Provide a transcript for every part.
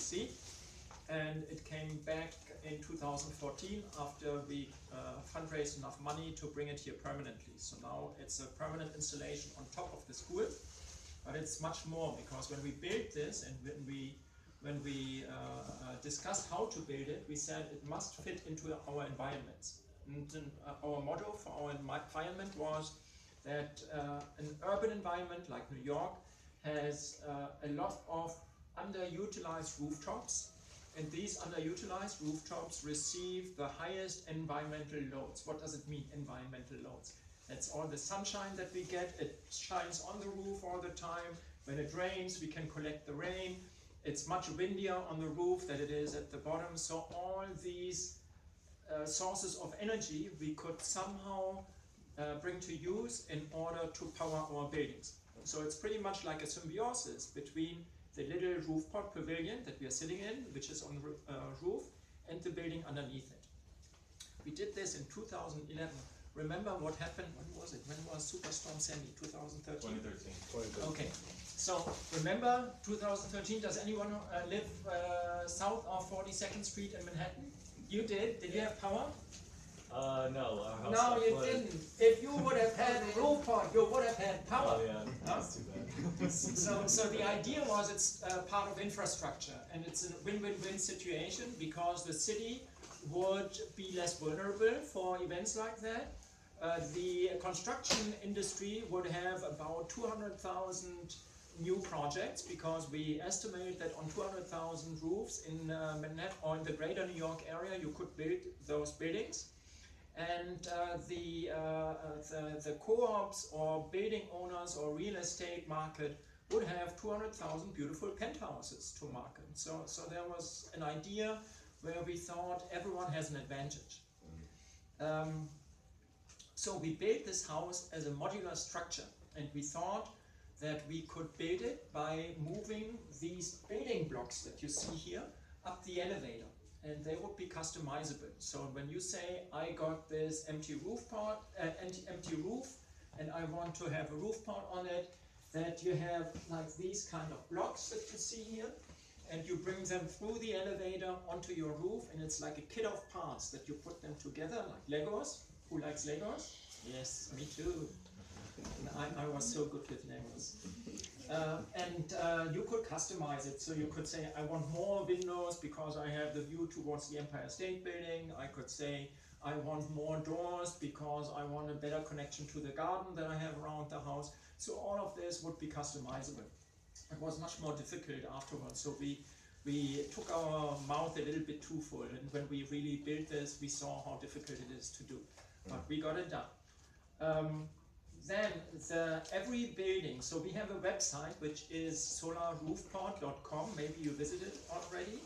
see. And it came back in 2014 after we fundraised enough money to bring it here permanently. So now it's a permanent installation on top of the school, but it's much more, because when we built this and when we discussed how to build it, we said it must fit into our environments. And our motto for our environment was that an urban environment like New York has a lot of underutilized rooftops, and these underutilized rooftops receive the highest environmental loads. What does it mean, environmental loads? That's all the sunshine that we get. It shines on the roof all the time. When it rains, we can collect the rain. It's much windier on the roof than it is at the bottom. So all these sources of energy we could somehow bring to use in order to power our buildings. So it's pretty much like a symbiosis between the little rooftop pavilion that we are sitting in, which is on the roof, and the building underneath it. We did this in 2011. Remember what happened? When was it? When was Superstorm Sandy? 2013? 2013. Okay. So remember 2013? Does anyone live south of 42nd Street in Manhattan? You did. Did you have power? No. Our house no, you didn't. If you would have had a roof pot, you would have had power. Oh yeah, that's too bad. So the idea was it's part of infrastructure, and it's a win-win-win situation, because the city would be less vulnerable for events like that. The construction industry would have about 200,000 new projects, because we estimate that on 200,000 roofs in Manhattan or in the greater New York area you could build those buildings. And the co-ops or building owners or real estate market would have 200,000 beautiful penthouses to market. So there was an idea where we thought everyone has an advantage. So we built this house as a modular structure, and we thought that we could build it by moving these building blocks that you see here up the elevator, and they would be customizable. So when you say, I got this empty roof, and I want to have a roof part on it, that you have like these kind of blocks that you see here, and you bring them through the elevator onto your roof, and it's like a kit of parts that you put them together like Legos. Who likes Legos? Yes, me too. I was so good with Legos. And you could customize it. So you could say, I want more windows because I have the view towards the Empire State Building. I could say, I want more doors because I want a better connection to the garden that I have around the house. So all of this would be customizable. It was much more difficult afterwards. So we took our mouth a little bit too full. And when we really built this, we saw how difficult it is to do. But we got it done. Then every building, so we have a website which is solarroofport.com, maybe you visited already,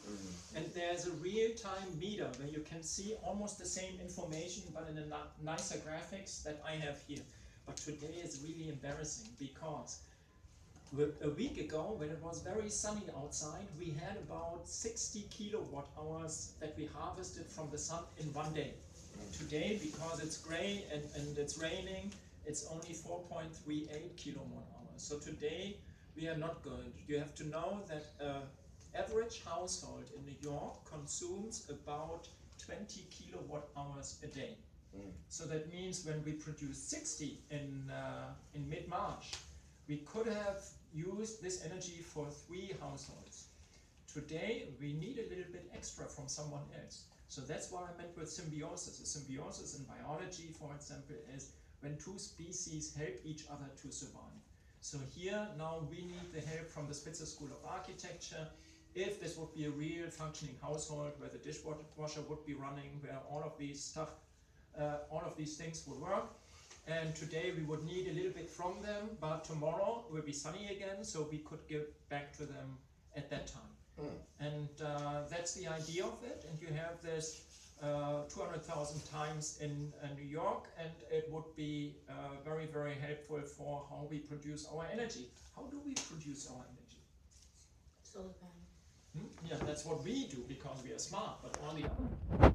and there's a real-time meter where you can see almost the same information but in a nicer graphics that I have here. But today is really embarrassing, because a week ago, when it was very sunny outside, we had about 60 kilowatt hours that we harvested from the sun in one day. Today, because it's gray and it's raining, it's only 4.38 kilowatt hours. So today we are not good. You have to know that an average household in New York consumes about 20 kilowatt hours a day. So that means when we produce 60 in mid-March, we could have used this energy for 3 households. Today we need a little bit extra from someone else. So that's what I meant with symbiosis. A symbiosis in biology, for example, is when 2 species help each other to survive. So here now we need the help from the Spitzer School of Architecture. If this would be a real functioning household where the dishwasher would be running, where all of these things would work. And today we would need a little bit from them, but tomorrow will be sunny again, so we could give back to them at that time. And that's the idea of it. And you have this 200,000 times in New York, and it would be very, very helpful for how we produce our energy. How do we produce our energy? Solar panel. Yeah, that's what we do because we are smart, but all the other